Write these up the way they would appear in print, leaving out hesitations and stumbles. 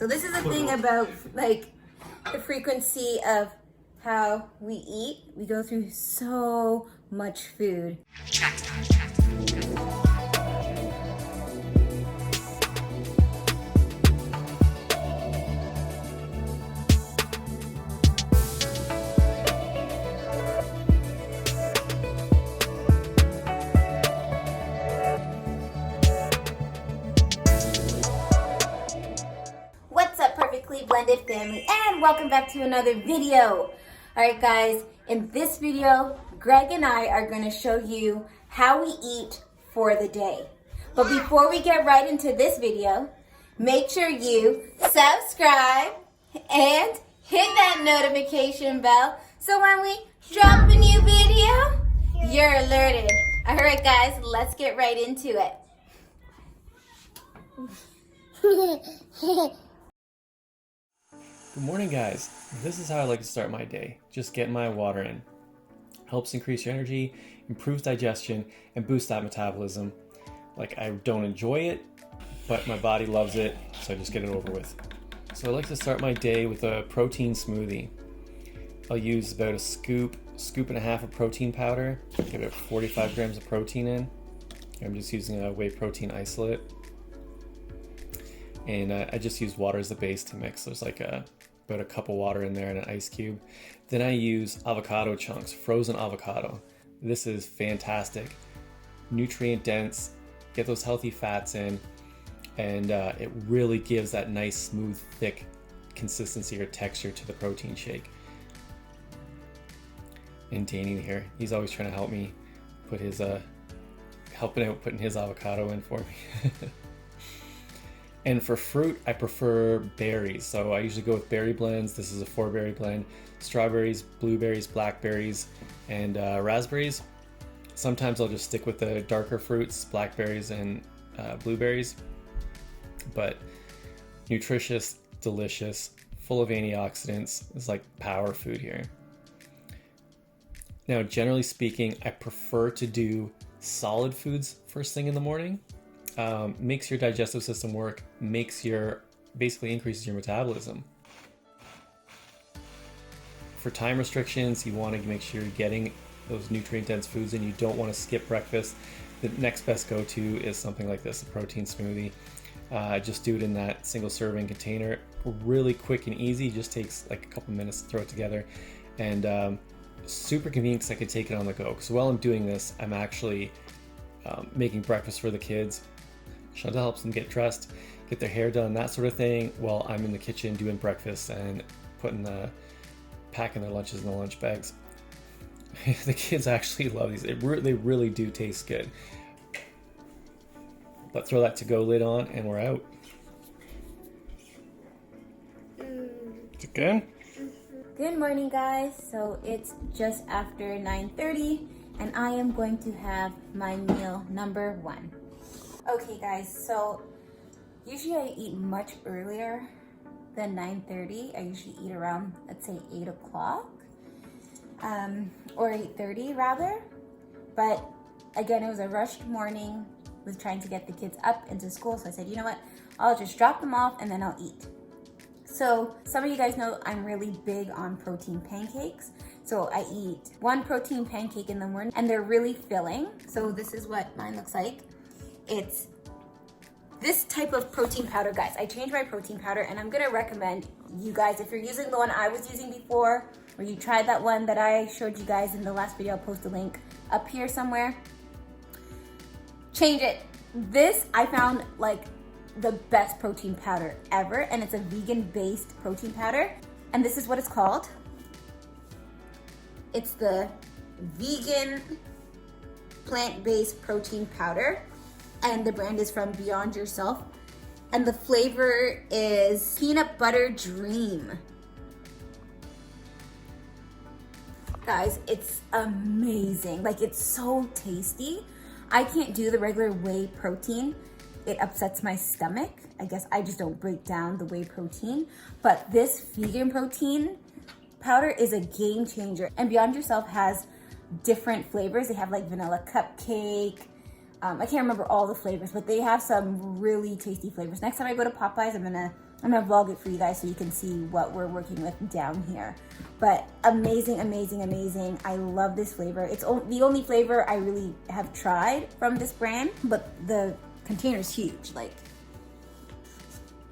So this is the thing about like the frequency of how we eat. We go through so much food. What's up, perfectly blended family, and welcome back to another video. Alright guys, in this video, Greg and I are going to show you how we eat for the day. But before we get right into this video, make sure you subscribe and hit that notification bell so when we drop a new video, you're alerted. Alright guys, let's get right into it. Good morning, guys. This is how I like to start my day. Just getting my water in. Helps increase your energy, improves digestion, and boosts that metabolism. Like, I don't enjoy it, but my body loves it, so I just get it over with. So I like to start my day with a protein smoothie. I'll use about a scoop and a half of protein powder, get about 45 grams of protein in. I'm just using a whey protein isolate. And I just use water as the base to mix. There's like about a cup of water in there and an ice cube. Then I use avocado chunks, frozen avocado. This is fantastic. Nutrient dense, get those healthy fats in, and it really gives that nice, smooth, thick consistency or texture to the protein shake. And Danny here, he's always trying to help me put his, helping out putting his avocado in for me. And for fruit, I prefer berries. So I usually go with berry blends. This is a 4-berry blend. Strawberries, blueberries, blackberries, and raspberries. Sometimes I'll just stick with the darker fruits, blackberries and blueberries. But nutritious, delicious, full of antioxidants. It's like power food here. Now, generally speaking, I prefer to do solid foods first thing in the morning. Makes your digestive system work, basically increases your metabolism. For time restrictions, you want to make sure you're getting those nutrient-dense foods and you don't want to skip breakfast. The next best go-to is something like this, a protein smoothie. Just do it in that single serving container. Really quick and easy, just takes like a couple minutes to throw it together. And super convenient because I can take it on the go. Because while I'm doing this, I'm actually making breakfast for the kids. Chantal helps them get dressed, get their hair done, that sort of thing, while I'm in the kitchen doing breakfast and packing their lunches in the lunch bags. The kids actually love these. They really do taste good. But throw that to-go lid on and we're out. Is it good? Good morning guys. So it's just after 9:30 and I am going to have my meal number 1. Okay guys, so usually I eat much earlier than 9:30. I usually eat around, let's say 8 o'clock, or 8:30 rather. But again, it was a rushed morning with trying to get the kids up into school. So I said, you know what, I'll just drop them off and then I'll eat. So some of you guys know I'm really big on protein pancakes. So I eat 1 protein pancake in the morning and they're really filling. So this is what mine looks like. It's this type of protein powder, guys. I changed my protein powder and I'm gonna recommend you guys, if you're using the one I was using before, or you tried that one that I showed you guys in the last video, I'll post a link up here somewhere, change it. This I found like the best protein powder ever, and it's a vegan-based protein powder, and this is what it's called. It's the vegan plant-based protein powder. And the brand is from Beyond Yourself. And the flavor is Peanut Butter Dream. Guys, it's amazing. Like, it's so tasty. I can't do the regular whey protein. It upsets my stomach. I guess I just don't break down the whey protein. But this vegan protein powder is a game changer. And Beyond Yourself has different flavors. They have like vanilla cupcake, I can't remember all the flavors, but they have some really tasty flavors. Next time I go to Popeyes, I'm gonna I'm gonna vlog it for you guys so you can see what we're working with down here. But amazing, amazing, amazing. I love this flavor. It's the only flavor I really have tried from this brand, but the container's huge. Like,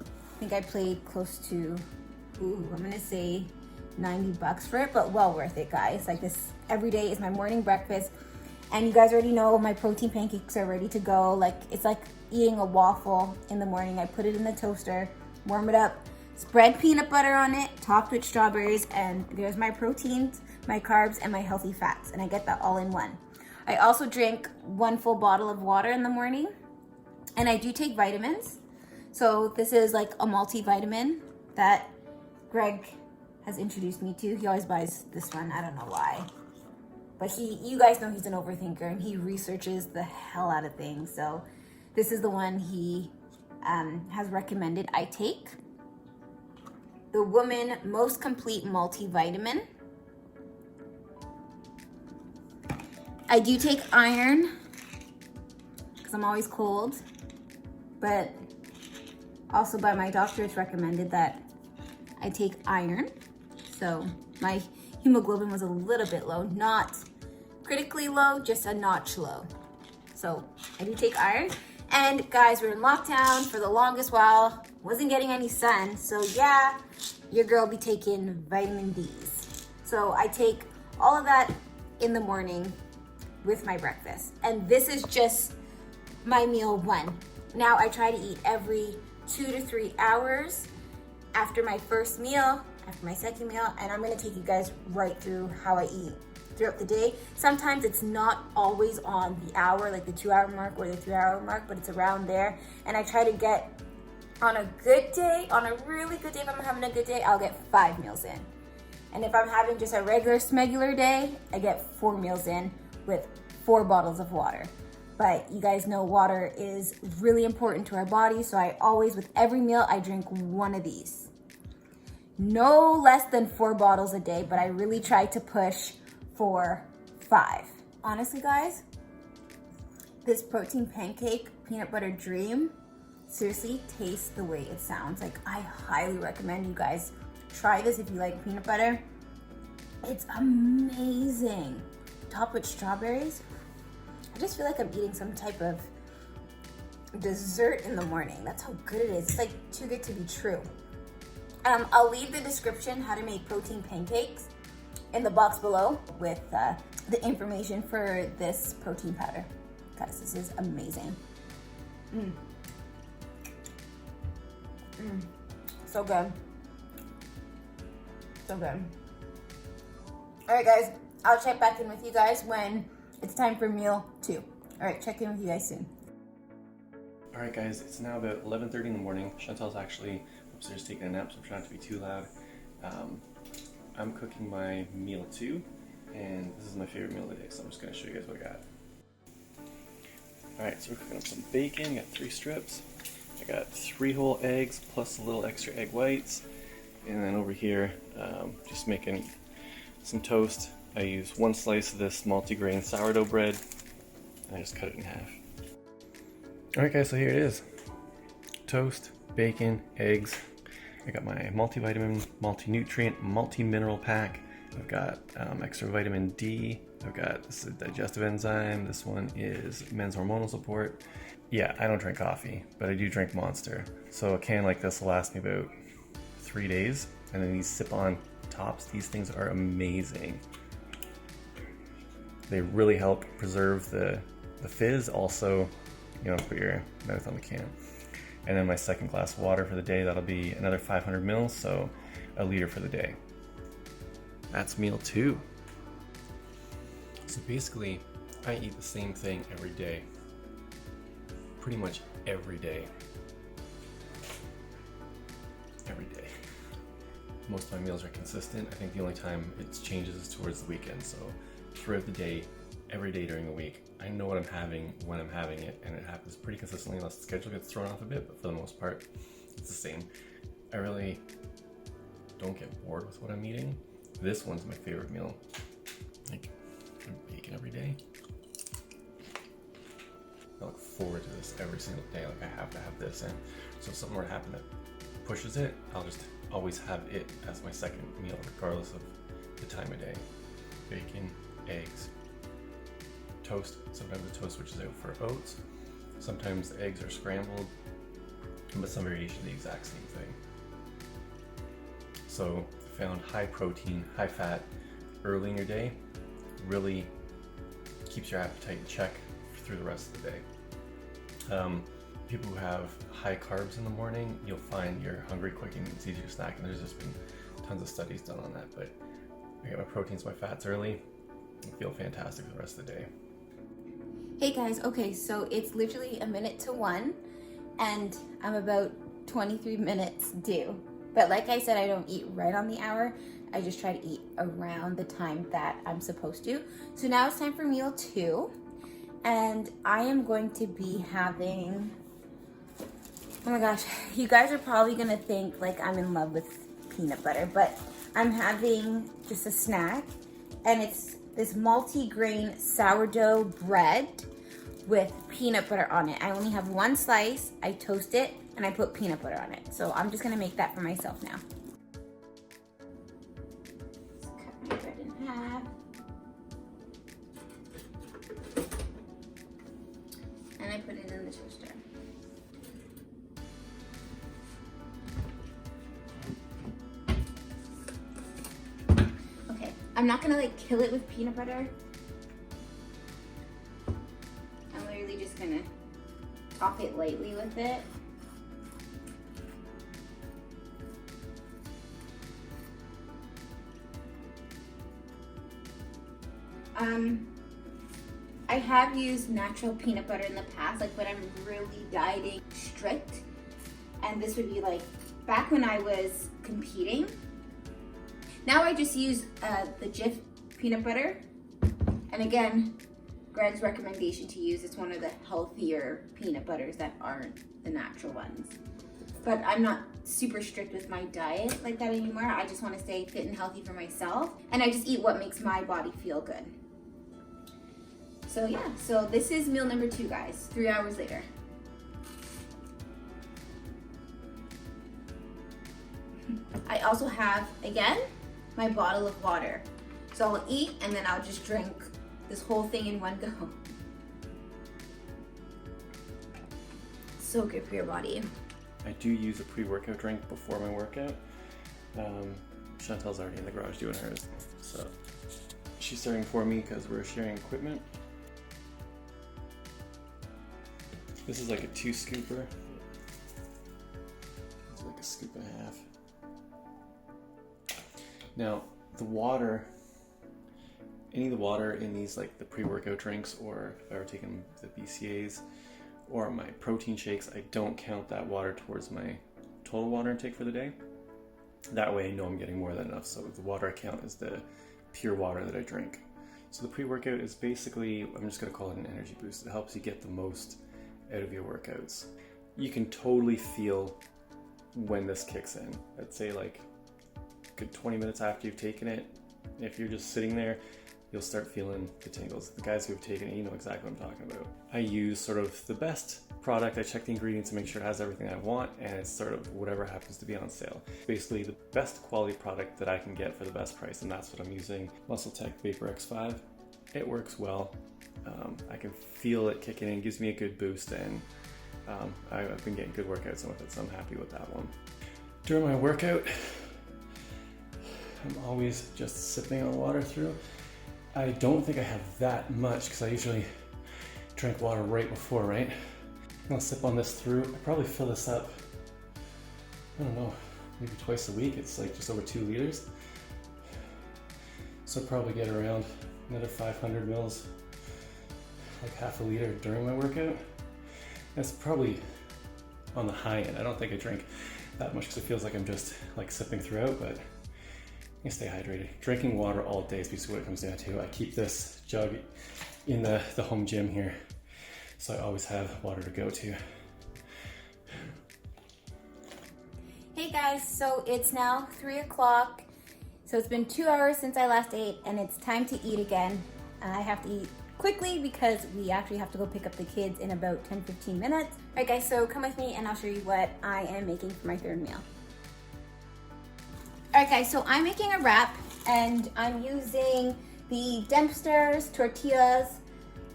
I think I paid close to, I'm gonna say $90 for it, but well worth it, guys. Like, this every day is my morning breakfast. And you guys already know my protein pancakes are ready to go. Like, it's like eating a waffle in the morning. I put it in the toaster, warm it up, spread peanut butter on it, topped with strawberries, and there's my proteins, my carbs, and my healthy fats, and I get that all in one. I also drink 1 full bottle of water in the morning, and I do take vitamins. So this is like a multivitamin that Greg has introduced me to. He always buys this one, I don't know why. But you guys know he's an overthinker, and he researches the hell out of things. So this is the one he has recommended I take. The Woman Most Complete Multivitamin. I do take iron because I'm always cold, but also by my doctor it's recommended that I take iron. So my hemoglobin was a little bit low, not critically low, just a notch low. So I do take iron. And guys, we're in lockdown for the longest while. Wasn't getting any sun. So yeah, your girl be taking vitamin D's. So I take all of that in the morning with my breakfast. And this is just my meal 1. Now I try to eat every 2 to 3 hours after my first meal, after my second meal, and I'm gonna take you guys right through how I eat throughout the day. Sometimes it's not always on the hour, like the 2-hour mark or the 3-hour mark, but it's around there. And I try to get, on a good day, on a really good day, if I'm having a good day, I'll get 5 meals in. And if I'm having just a regular smegular day, I get 4 meals in with 4 bottles of water. But you guys know water is really important to our body, so I always, with every meal, I drink 1 of these. No less than 4 bottles a day, but I really try to push for 5. Honestly, guys, this protein pancake peanut butter dream seriously tastes the way it sounds. Like, I highly recommend you guys try this if you like peanut butter. It's amazing. Topped with strawberries. I just feel like I'm eating some type of dessert in the morning. That's how good it is. It's like too good to be true. I'll leave the description how to make protein pancakes in the box below with the information for this protein powder. Guys, this is amazing. So good. So good. All right, guys, I'll check back in with you guys when it's time for meal 2. All right, check in with you guys soon. All right, guys, it's now about 11:30 in the morning. Chantal's actually upstairs taking a nap, so I'm trying not to be too loud. I'm cooking my meal 2, and this is my favorite meal of the day, so I'm just gonna show you guys what I got. All right, so we're cooking up some bacon. Got 3 strips. I got 3 whole eggs plus a little extra egg whites, and then over here, just making some toast. I use 1 slice of this multigrain sourdough bread, and I just cut it in half. All right, guys, so here it is: toast, bacon, eggs. I got my multivitamin, multi-nutrient, multi-mineral pack. I've got extra vitamin D. I've got, this is a digestive enzyme. This one is men's hormonal support. Yeah, I don't drink coffee, but I do drink Monster. So a can like this will last me about 3 days. And then these sip-on tops, these things are amazing. They really help preserve the fizz. Also, you don't put your mouth on the can. And then my second glass of water for the day, that'll be another 500 mils, so a liter for the day. That's meal 2. So basically, I eat the same thing every day. Pretty much every day. Every day. Most of my meals are consistent. I think the only time it changes is towards the weekend. So throughout the day, every day during the week, I know what I'm having, when I'm having it, and it happens pretty consistently unless the schedule gets thrown off a bit, but for the most part, it's the same. I really don't get bored with what I'm eating. This one's my favorite meal. Like, bacon every day. I look forward to this every single day. Like, I have to have this, and so if something were to happen that pushes it, I'll just always have it as my second meal, regardless of the time of day. Bacon, eggs, toast. Sometimes the toast switches out for oats. Sometimes the eggs are scrambled, but some variation of the exact same thing. So I found high protein, high fat early in your day really keeps your appetite in check through the rest of the day. People who have high carbs in the morning, you'll find you're hungry quick and it's easier to snack, and there's just been tons of studies done on that. But I get my proteins, my fats early, and feel fantastic for the rest of the day. Hey guys, okay, so it's literally 1:50, and I'm about 23 minutes due. But like I said, I don't eat right on the hour. I just try to eat around the time that I'm supposed to. So now it's time for meal 2. And I am going to be having, oh my gosh, you guys are probably gonna think like I'm in love with peanut butter, but I'm having just a snack, and it's this multi-grain sourdough bread with peanut butter on it. I only have one slice, I toast it, and I put peanut butter on it. So I'm just gonna make that for myself now. Just cut my bread in half. And I put it in the toaster. Okay, I'm not gonna like kill it with peanut butter. I'm literally just gonna top it lightly with it. I have used natural peanut butter in the past, like when I'm really dieting strict. And this would be like back when I was competing. Now I just use the Jif peanut butter. And again, Greg's recommendation to use, it's one of the healthier peanut butters that aren't the natural ones. But I'm not super strict with my diet like that anymore. I just want to stay fit and healthy for myself. And I just eat what makes my body feel good. So yeah, so this is meal number 2, guys, 3 hours later. I also have, again, my bottle of water. So I'll eat and then I'll just drink this whole thing in one go. So good for your body. I do use a pre-workout drink before my workout. Chantel's already in the garage doing hers, so she's starting for me because we're sharing equipment. This is like a 2 scooper. It's like a scoop and a half. Now, the water, any of the water in these, like the pre-workout drinks, or if I were taking the BCAAs or my protein shakes, I don't count that water towards my total water intake for the day. That way I know I'm getting more than enough. So the water I count is the pure water that I drink. So the pre-workout is basically, I'm just gonna call it an energy boost. It helps you get the most out of your workouts. You can totally feel when this kicks in. I'd say like a good 20 minutes after you've taken it. If you're just sitting there, you'll start feeling the tingles. The guys who have taken it, you know exactly what I'm talking about. I use sort of the best product. I check the ingredients to make sure it has everything I want, and it's sort of whatever happens to be on sale. Basically the best quality product that I can get for the best price, and that's what I'm using. Muscle Tech Vapor X5. It works well. I can feel it kicking in, gives me a good boost, and I've been getting good workouts with it, so I'm happy with that one. During my workout, I'm always just sipping on water through. I don't think I have that much because I usually drink water right before, right? I'll sip on this through. I probably fill this up, I don't know, maybe twice a week. It's like just over 2 liters. So I'll probably get around another 500 mils, like half a liter during my workout. That's probably on the high end. I don't think I drink that much because it feels like I'm just like sipping throughout, but I stay hydrated. Drinking water all day is basically what it comes down to. I keep this jug in the home gym here, so I always have water to go to. Hey guys, so it's now 3 o'clock. So it's been 2 hours since I last ate, and it's time to eat again. I have to eat quickly because we actually have to go pick up the kids in about 10-15 minutes. All right guys, so come with me and I'll show you what I am making for my third meal. All right, guys, so I'm making a wrap, and I'm using the Dempster's Tortillas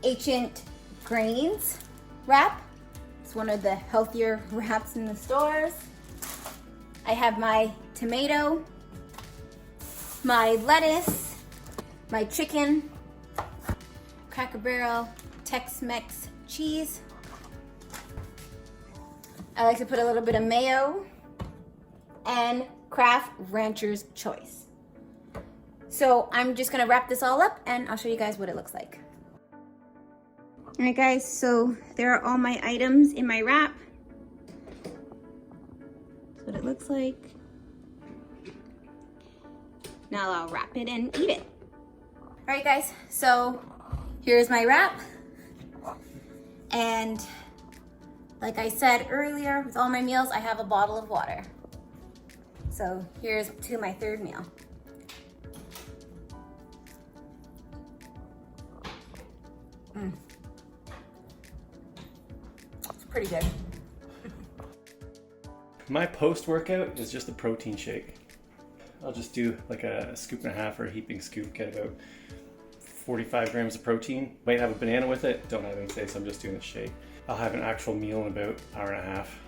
Ancient Grains wrap. It's one of the healthier wraps in the stores. I have my tomato, my lettuce, my chicken, Cracker Barrel Tex-Mex cheese. I like to put a little bit of mayo and Kraft Rancher's Choice. So I'm just gonna wrap this all up and I'll show you guys what it looks like. All right, guys, so there are all my items in my wrap. That's what it looks like. Now I'll wrap it and eat it. All right, guys, so here's my wrap. And like I said earlier, with all my meals, I have a bottle of water. So here's to my third meal. It's pretty good. My post-workout is just a protein shake. I'll just do like a scoop and a half or a heaping scoop, get about 45 grams of protein. Might have a banana with it, don't have any today, so I'm just doing a shake. I'll have an actual meal in about an hour and a half.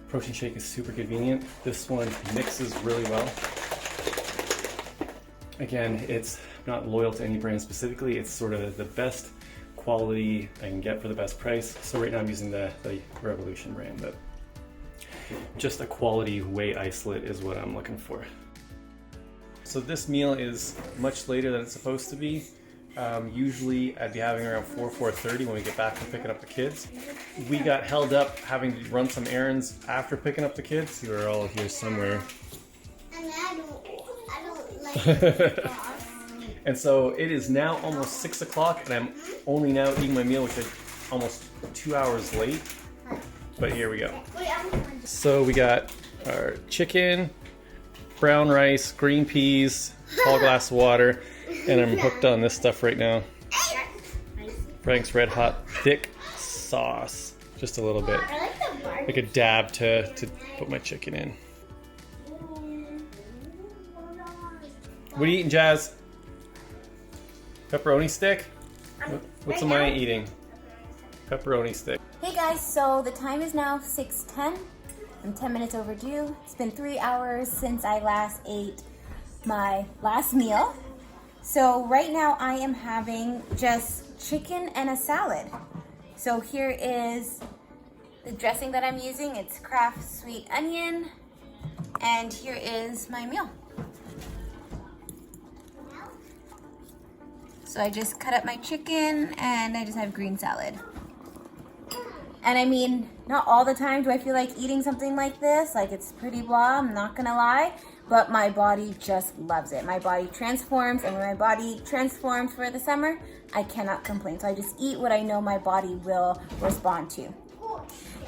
Protein shake is super convenient. This one mixes really well. Again, it's not loyal to any brand specifically. It's sort of the best quality I can get for the best price. So right now I'm using the Revolution brand, but just a quality whey isolate is what I'm looking for. So this meal is much later than it's supposed to be. Usually I'd be having around 4:30 when we get back from picking up the kids. We got held up having to run some errands after picking up the kids. You are all here somewhere. I don't like And so it is now almost 6 o'clock and I'm only now eating my meal, which is almost 2 hours late. But here we go. So we got our chicken, brown rice, green peas, tall glass of water, and I'm hooked on this stuff right now. Frank's Red Hot thick sauce. Just a little bit. Like a dab to put my chicken in. What are you eating, Jazz? Pepperoni stick? What's am I eating? Pepperoni stick. Hey guys, so the time is now 6:10. I'm 10 minutes overdue. It's been 3 hours since I last ate my last meal. So right now I am having just chicken and a salad. So here is the dressing that I'm using. It's Kraft sweet onion. And here is my meal. So I just cut up my chicken and I just have green salad. And I mean, not all the time do I feel like eating something like this. Like, it's pretty blah, I'm not gonna lie. But my body just loves it. My body transforms, and when my body transforms for the summer, I cannot complain. So I just eat what I know my body will respond to.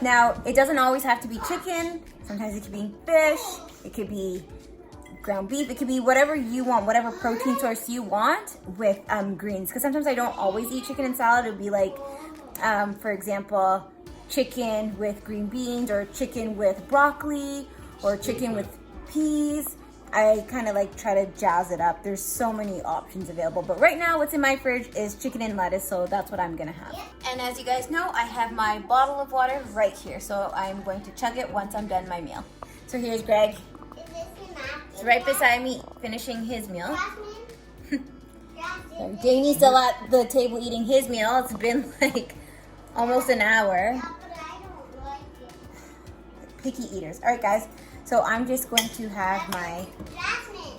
Now, it doesn't always have to be chicken. Sometimes it could be fish. It could be ground beef. It could be whatever you want, whatever protein source you want with greens. Because sometimes I don't always eat chicken and salad. It would be like, for example, chicken with green beans, or chicken with broccoli, or chicken with peas. I kind of like try to jazz it up. There's so many options available. But right now what's in my fridge is chicken and lettuce, so that's what I'm gonna have. And as you guys know, I have my bottle of water right here. So I'm going to chug it once I'm done my meal. So here's Greg. It's right beside me finishing his meal. Danny's still at the table eating his meal. It's been like almost an hour. Picky eaters. All right, guys. So I'm just going to have my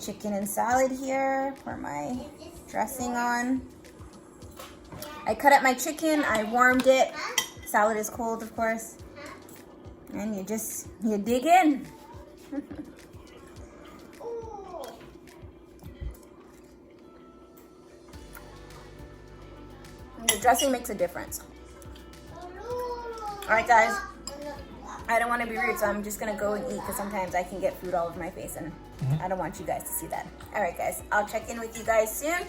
chicken and salad here for my dressing on. I cut up my chicken. I warmed it. Salad is cold, of course. And you dig in. The dressing makes a difference. All right, guys. I don't want to be rude, so I'm just going to go and eat, because sometimes I can get food all over my face, and I don't want you guys to see that. All right, guys. I'll check in with you guys soon.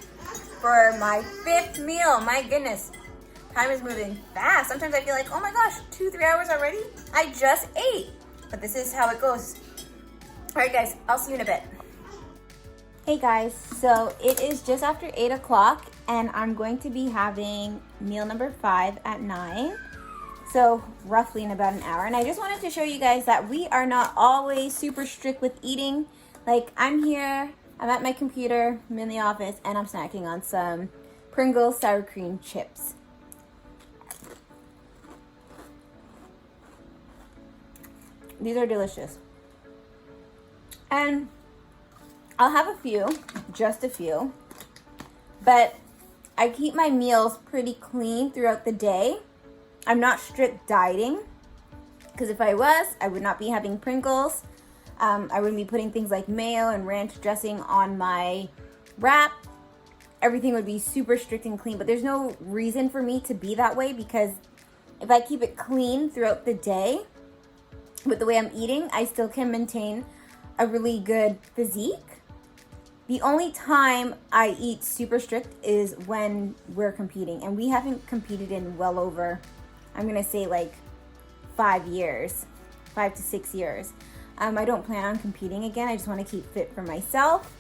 for my 5th meal. My goodness, time is moving fast. Sometimes I feel like, oh my gosh, 2-3 hours already? I just ate. But this is how it goes. All right, guys, I'll see you in a bit. Hey guys, so it is just after 8 o'clock and I'm going to be having meal number 5 at 9. So roughly in about an hour. And I just wanted to show you guys that we are not always super strict with eating. Like I'm here, I'm at my computer, I'm in the office, and I'm snacking on some Pringles sour cream chips. These are delicious. And I'll have a few, just a few, but I keep my meals pretty clean throughout the day. I'm not strict dieting, because if I was, I would not be having Pringles. I wouldn't be putting things like mayo and ranch dressing on my wrap. Everything would be super strict and clean, but there's no reason for me to be that way, because if I keep it clean throughout the day with the way I'm eating, I still can maintain a really good physique. The only time I eat super strict is when we're competing, and we haven't competed in well over, I'm gonna say like 5 years, 5 to 6 years. I don't plan on competing again. I just want to keep fit for myself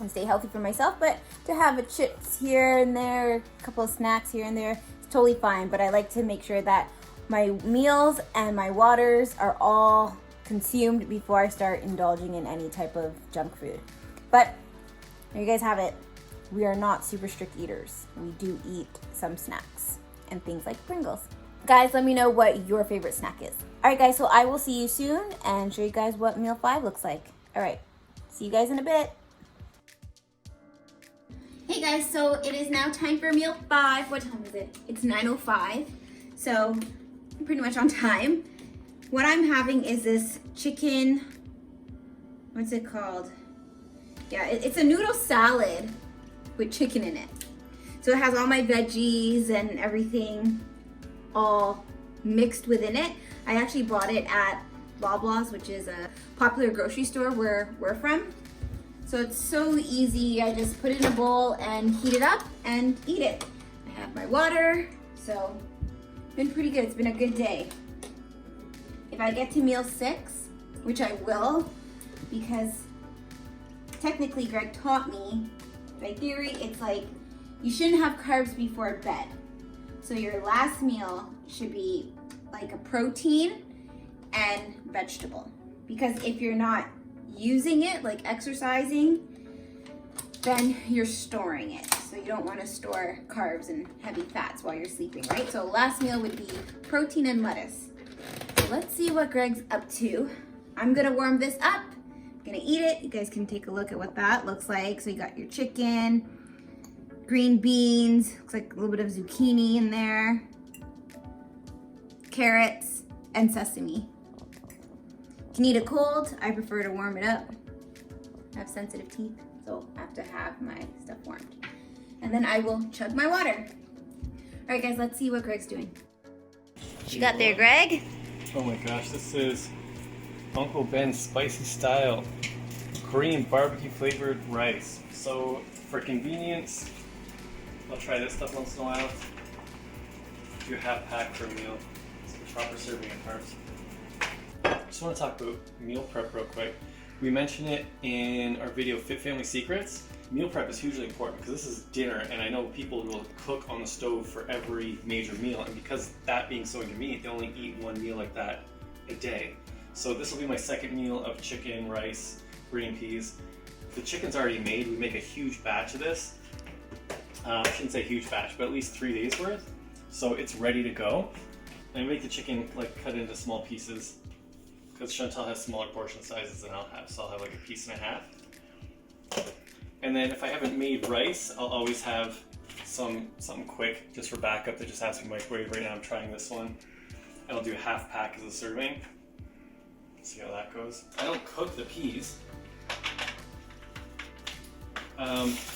and stay healthy for myself. But to have a chips here and there, a couple of snacks here and there, it's totally fine. But I like to make sure that my meals and my waters are all consumed before I start indulging in any type of junk food. But there you guys have it. We are not super strict eaters. We do eat some snacks and things like Pringles. Guys, let me know what your favorite snack is. All right, guys, so I will see you soon and show you guys what meal 5 looks like. All right, see you guys in a bit. Hey guys, so it is now time for meal 5. What time is it? It's 9:05, so I'm pretty much on time. What I'm having is this chicken, what's it called? Yeah, it's a noodle salad with chicken in it. So it has all my veggies and everything all mixed within it. I actually bought it at Loblaws, which is a popular grocery store where we're from. So it's so easy. I just put it in a bowl and heat it up and eat it. I have my water, so it's been pretty good. It's been a good day. If I get to meal 6, which I will, because technically Greg taught me, by theory, it's like you shouldn't have carbs before bed. So your last meal should be like a protein and vegetable. Because if you're not using it, like exercising, then you're storing it. So you don't want to store carbs and heavy fats while you're sleeping, right? So last meal would be protein and lettuce. So let's see what Greg's up to. I'm gonna warm this up. I'm gonna eat it. You guys can take a look at what that looks like. So you got your chicken, green beans, looks like a little bit of zucchini in there, carrots, and sesame. You can eat it cold. I prefer to warm it up. I have sensitive teeth, so I have to have my stuff warmed. And then I will chug my water. All right, guys, let's see what Greg's doing. What you got there, Greg? Oh my gosh, this is Uncle Ben's spicy style Korean barbecue flavored rice. So for convenience, I'll try this stuff once in a while. Do a half pack for a meal. It's the proper serving of carbs. I just want to talk about meal prep real quick. We mentioned it in our video Fit Family Secrets. Meal prep is hugely important because this is dinner, and I know people will cook on the stove for every major meal, and because that being so inconvenient, they only eat one meal like that a day. So this will be my second meal of chicken, rice, green peas. The chicken's already made. We make a huge batch of this. I shouldn't say huge batch, but at least 3 days worth. So it's ready to go. And I make the chicken like cut into small pieces because Chantal has smaller portion sizes than I'll have, so I'll have like a piece and a half. And then if I haven't made rice, I'll always have something quick just for backup that just has to be microwave. Right now I'm trying this one. And I'll do a half pack as a serving. See how that goes. I don't cook the peas.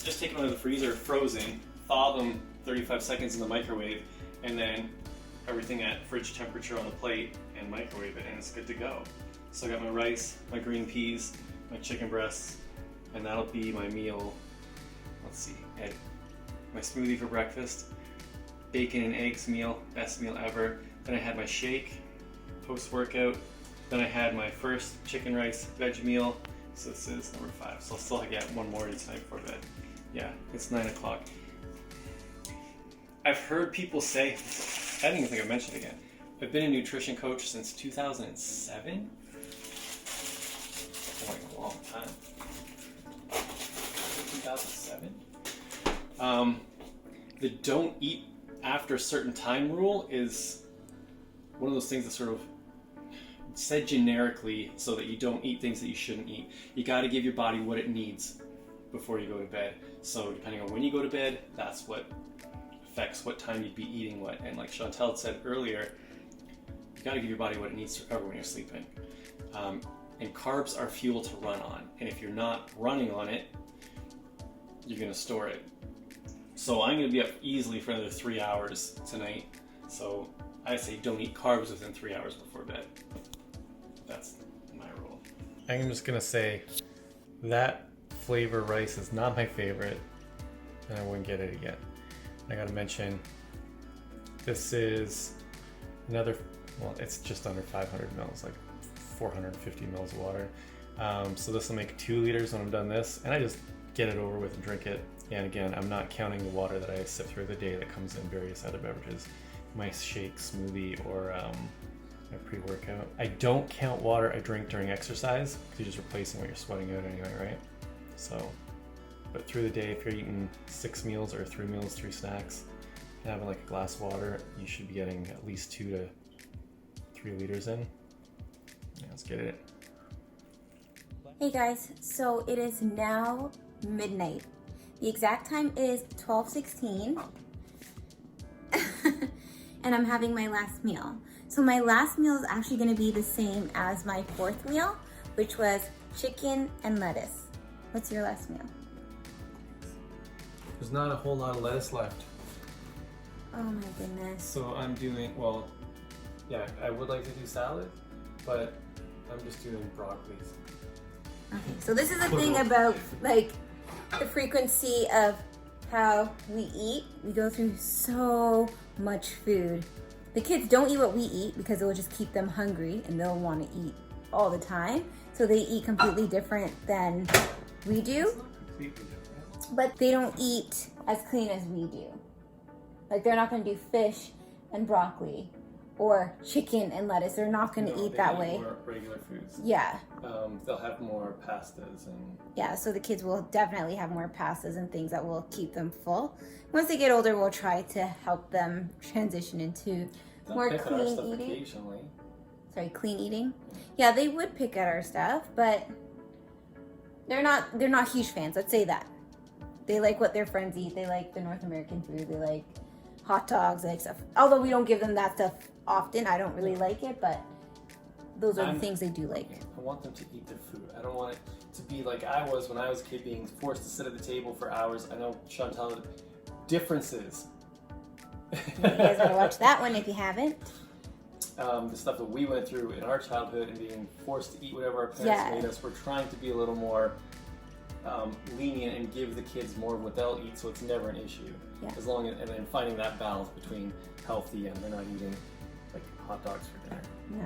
Just take them out of the freezer, frozen, thaw them 35 seconds in the microwave, and then everything at fridge temperature on the plate and microwave it, and it's good to go. So I got my rice, my green peas, my chicken breasts, and that'll be my meal, let's see, at my smoothie for breakfast, bacon and eggs meal, best meal ever. Then I had my shake post-workout. Then I had my first chicken rice veg meal. So this is number 5. So I'll still get one more tonight before bed. Yeah, it's 9 o'clock. I've heard people say, I didn't even think I mentioned it again. I've been a nutrition coach since 2007. That's like a long time. 2007. The don't eat after a certain time rule is one of those things that sort of said generically so that you don't eat things that you shouldn't eat. You got to give your body what it needs before you go to bed. So depending on when you go to bed, that's what affects what time you'd be eating what. And like Chantel had said earlier, you got to give your body what it needs to recover when you're sleeping. And carbs are fuel to run on. And if you're not running on it, you're going to store it. So I'm going to be up easily for another 3 hours tonight. So I say don't eat carbs within 3 hours before bed. That's my rule. I'm just going to say that flavor rice is not my favorite, and I wouldn't get it again. I got to mention, this is another, well, it's just under 500 mils, like 450 mils of water. So this will make 2 liters when I'm done this, and I just get it over with and drink it. And again, I'm not counting the water that I sip through the day that comes in various other beverages, my shake, smoothie, or my pre-workout. I don't count water I drink during exercise because you're just replacing what you're sweating out anyway, right? So, but through the day, if you're eating 6 meals or 3 meals, 3 snacks, and having like a glass of water, you should be getting at least 2 to 3 liters in. Yeah, let's get it. Hey guys, so it is now midnight. The exact time is 12:16. And I'm having my last meal. So my last meal is actually going to be the same as my 4th meal, which was chicken and lettuce. What's your last meal? There's not a whole lot of lettuce left. Oh my goodness. So I'm doing, well, yeah, I would like to do salad, but I'm just doing broccoli. Okay, so this is the thing about like the frequency of how we eat. We go through so much food. The kids don't eat what we eat because it will just keep them hungry and they'll want to eat all the time. So they eat completely different than we do. It's not completely different. But they don't eat as clean as we do. Like they're not going to do fish and broccoli or chicken and lettuce. They're not going to eat that way. More regular foods. Yeah. They'll have more pastas and. Yeah, so the kids will definitely have more pastas and things that will keep them full. Once they get older, we'll try to help them transition into more clean eating. Occasionally. Sorry, clean eating. Yeah, they would pick at our stuff, but they're not huge fans. Let's say that. They like what their friends eat. They like the North American food. They like hot dogs, they like stuff. Although we don't give them that stuff often, I don't really like it, but those are the things they do like. I want them to eat their food. I don't want it to be like I was when I was a kid, being forced to sit at the table for hours. I know, Chantal, differences. You guys gotta watch that one if you haven't. The stuff that we went through in our childhood and being forced to eat whatever our parents made us. We're trying to be a little more lenient and give the kids more of what they'll eat, so it's never an issue. Yeah. As long as, and then finding that balance between healthy and they're not eating like hot dogs for dinner. No.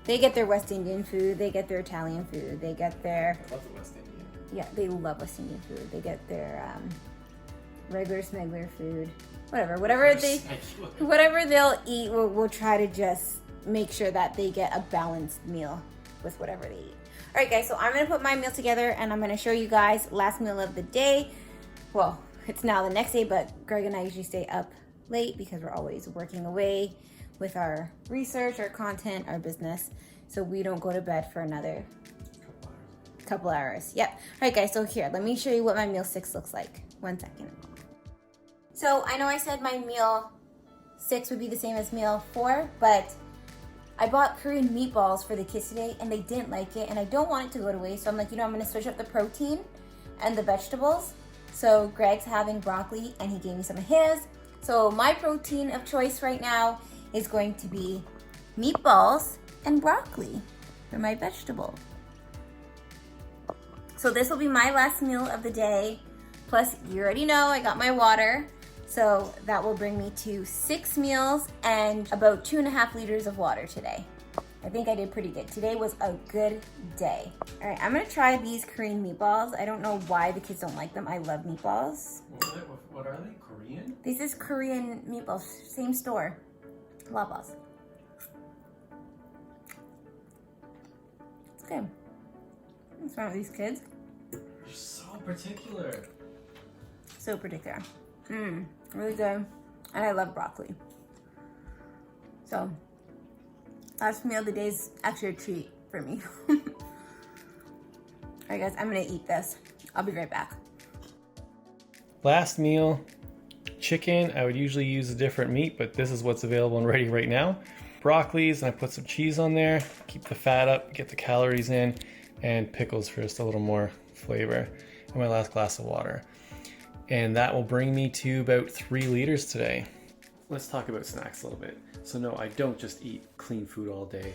They get their West Indian food. They get their Italian food. They get their. I love the West Indian. Yeah, they love West Indian food. They get their regular smuggler food. Whatever they'll eat, we'll try to just make sure that they get a balanced meal with whatever they eat. All right, guys, so I'm going to put my meal together, and I'm going to show you guys last meal of the day. Well, it's now the next day, but Greg and I usually stay up late because we're always working away with our research, our content, our business, so we don't go to bed for another couple hours. Yep. All right, guys, so here, let me show you what my meal 6 looks like. 1 second. So I know I said my meal 6 would be the same as meal 4, but I bought Korean meatballs for the kids today and they didn't like it, and I don't want it to go to waste. So I'm like, I'm going to switch up the protein and the vegetables. So Greg's having broccoli and he gave me some of his. So my protein of choice right now is going to be meatballs and broccoli for my vegetable. So this will be my last meal of the day. Plus, you already know I got my water. So that will bring me to 6 meals and about 2.5 liters of water today. I think I did pretty good. Today was a good day. All right, I'm gonna try these Korean meatballs. I don't know why the kids don't like them. I love meatballs. What are they? Korean? This is Korean meatballs, same store. Labas. It's good. What's wrong with these kids? You're so particular. So particular. Really good. And I love broccoli. So, last meal of the day is actually a treat for me. Alright guys, I'm gonna eat this. I'll be right back. Last meal, chicken. I would usually use a different meat, but this is what's available and ready right now. Broccolis, and I put some cheese on there, keep the fat up, get the calories in, and pickles for just a little more flavor. And my last glass of water. And that will bring me to about 3 liters today. Let's talk about snacks a little bit. So no, I don't just eat clean food all day.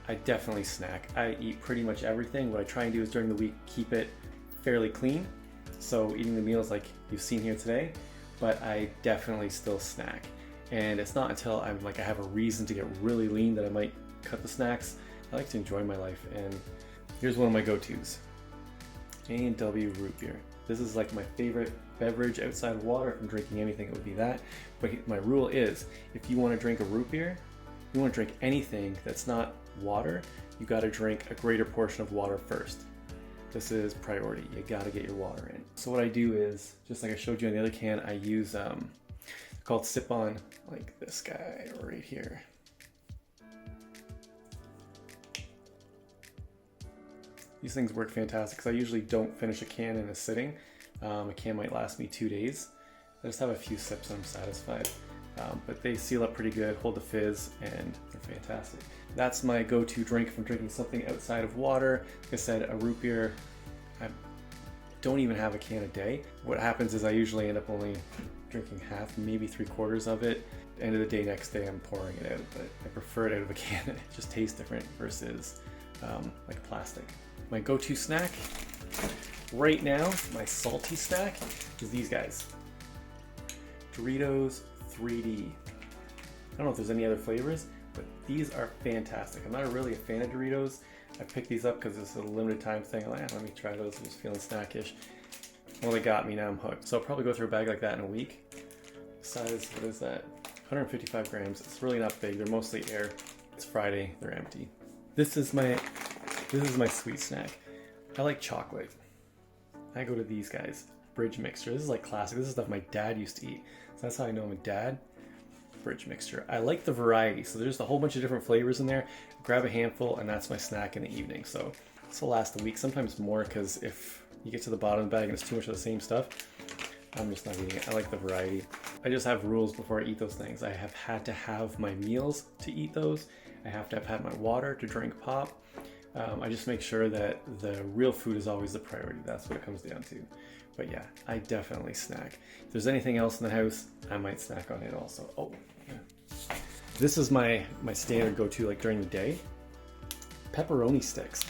I definitely snack. I eat pretty much everything. What I try and do is during the week, keep it fairly clean. So eating the meals like you've seen here today, but I definitely still snack. And it's not until I have a reason to get really lean that I might cut the snacks. I like to enjoy my life, and here's one of my go-tos. A&W root beer. This is like my favorite beverage outside of water. If I'm drinking anything, it would be that. But my rule is, if you want to drink a root beer, you want to drink anything that's not water, you got to drink a greater portion of water first. This is priority. You got to get your water in. So what I do is, just like I showed you on the other can, I use called Sip On, like this guy right here. These things work fantastic because I usually don't finish a can in a sitting. A can might last me 2 days. I just have a few sips and I'm satisfied. But they seal up pretty good, hold the fizz, and they're fantastic. That's my go-to drink if I'm drinking something outside of water. Like I said, a root beer, I don't even have a can a day. What happens is I usually end up only drinking half, maybe 3/4 of it. End of the day, next day, I'm pouring it out, but I prefer it out of a can. It just tastes different versus like plastic. My go-to snack right now, my salty snack, is these guys. Doritos 3D. I don't know if there's any other flavors, but these are fantastic. I'm not really a fan of Doritos. I picked these up because it's a limited time thing. I'm like, let me try those. I'm just feeling snackish. Well, they got me, now I'm hooked. So I'll probably go through a bag like that in a week. Size, what is that? 155 grams. It's really not big. They're mostly air. It's Friday, they're empty. This is my sweet snack. I like chocolate. I go to these guys. Bridge mixture. This is like classic. This is stuff my dad used to eat. So that's how I know I'm a dad. Bridge mixture. I like the variety. So there's a whole bunch of different flavors in there. Grab a handful and that's my snack in the evening. So this will last a week, sometimes more, because if you get to the bottom of the bag and it's too much of the same stuff, I'm just not eating it. I like the variety. I just have rules before I eat those things. I have had to have my meals to eat those. I have to have had my water to drink pop. I just make sure that the real food is always the priority. That's what it comes down to. But yeah, I definitely snack. If there's anything else in the house, I might snack on it also. Oh, yeah. This is my standard go-to, like during the day. Pepperoni sticks.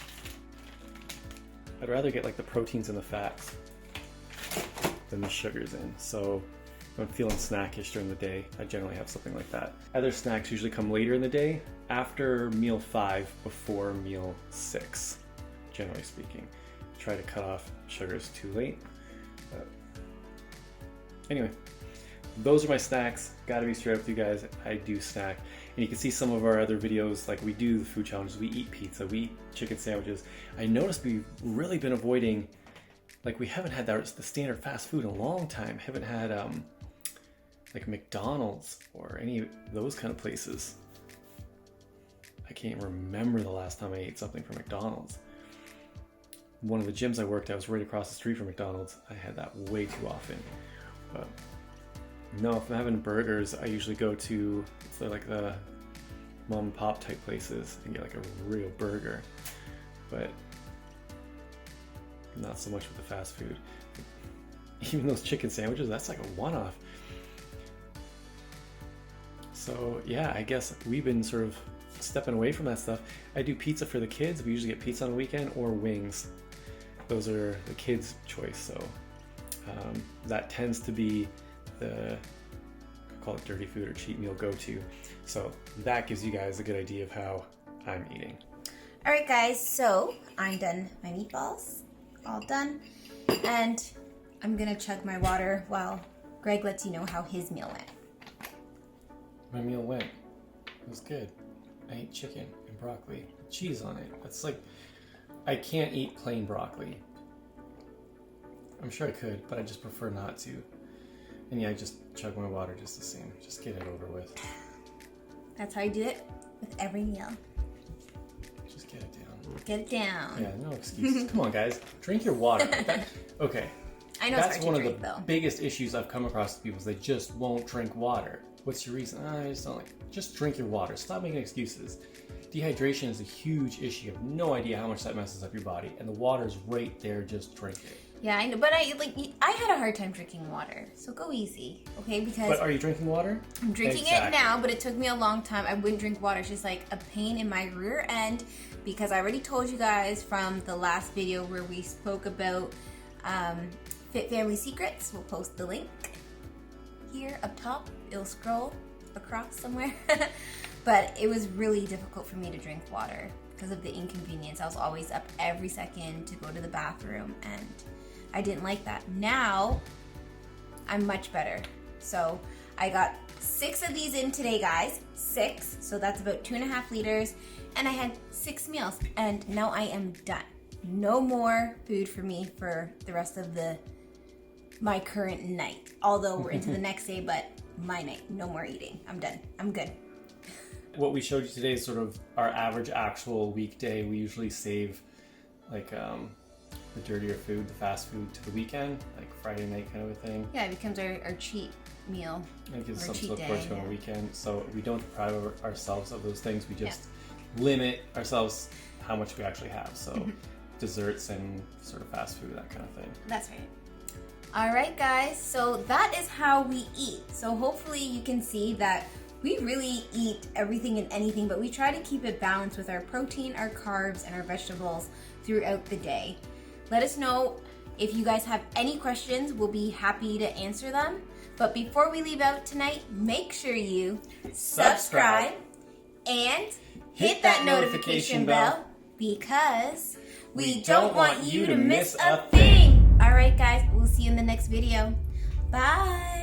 I'd rather get like the proteins and the fats than the sugars in. So if I'm feeling snackish during the day, I generally have something like that. Other snacks usually come later in the day, after meal 5, before meal 6, generally speaking. Try to cut off sugars too late. But anyway, those are my snacks. Gotta be straight up with you guys. I do snack. And you can see some of our other videos, like we do the food challenges, we eat pizza, we eat chicken sandwiches. I noticed we've really been avoiding, like we haven't had the standard fast food in a long time. Haven't had like McDonald's or any of those kind of places. I can't remember the last time I ate something from McDonald's. One of the gyms I worked at was right across the street from McDonald's. I had that way too often. But no, if I'm having burgers, I usually go to like the mom and pop type places and get like a real burger. But not so much with the fast food. Even those chicken sandwiches, that's like a one-off. So yeah, I guess we've been sort of stepping away from that stuff. I do pizza for the kids. We usually get pizza on the weekend or wings. Those are the kids' choice. So that tends to be the, call it dirty food or cheat meal go-to. So that gives you guys a good idea of how I'm eating. All right, guys, so I'm done my meatballs, all done, and I'm gonna chug my water while Greg lets you know how his meal went. My meal went. It was good. I ate chicken and broccoli with cheese on it. That's like, I can't eat plain broccoli. I'm sure I could, but I just prefer not to. And yeah, I just chug my water just the same. Just get it over with. That's how I do it with every meal. Just get it down. Get it down. Yeah, no excuses. Come on, guys. Drink your water. Okay. I know it's That's hard one to of drink, the though. biggest issues I've come across with people is they just won't drink water. What's your reason? I just don't like. Just drink your water. Stop making excuses. Dehydration is a huge issue. You have no idea how much that messes up your body, and the water's right there. Just drink it. Yeah, I know, but I had a hard time drinking water, so go easy, okay? Because But are you drinking water? I'm drinking Exactly. it now, but it took me a long time. I wouldn't drink water. It's just like a pain in my rear end because I already told you guys from the last video where we spoke about Fit Family Secrets. We'll post the link here up top. It'll scroll across somewhere. But it was really difficult for me to drink water because of the inconvenience. I was always up every second to go to the bathroom, and I didn't like that. Now, I'm much better. So I got 6 of these in today, guys. 6. So that's about 2.5 liters. And I had 6 meals. And now I am done. No more food for me for the rest of my current night. Although we're into the next day, but my night. No more eating. I'm done. I'm good. What we showed you today is sort of our average actual weekday. We usually save like the dirtier food, the fast food to the weekend, like Friday night kind of a thing. Yeah, it becomes our cheat meal. And it gives us Or something to cheat look forward day, to on yeah. the weekend. So we don't deprive ourselves of those things. We just limit ourselves how much we actually have. So desserts and sort of fast food, that kind of thing. That's right. All right, guys. So that is how we eat. So hopefully you can see that we really eat everything and anything, but we try to keep it balanced with our protein, our carbs, and our vegetables throughout the day. Let us know if you guys have any questions. We'll be happy to answer them. But before we leave out tonight, make sure you subscribe and hit that notification bell because we don't want you to miss a thing. All right, guys, we'll see you in the next video. Bye.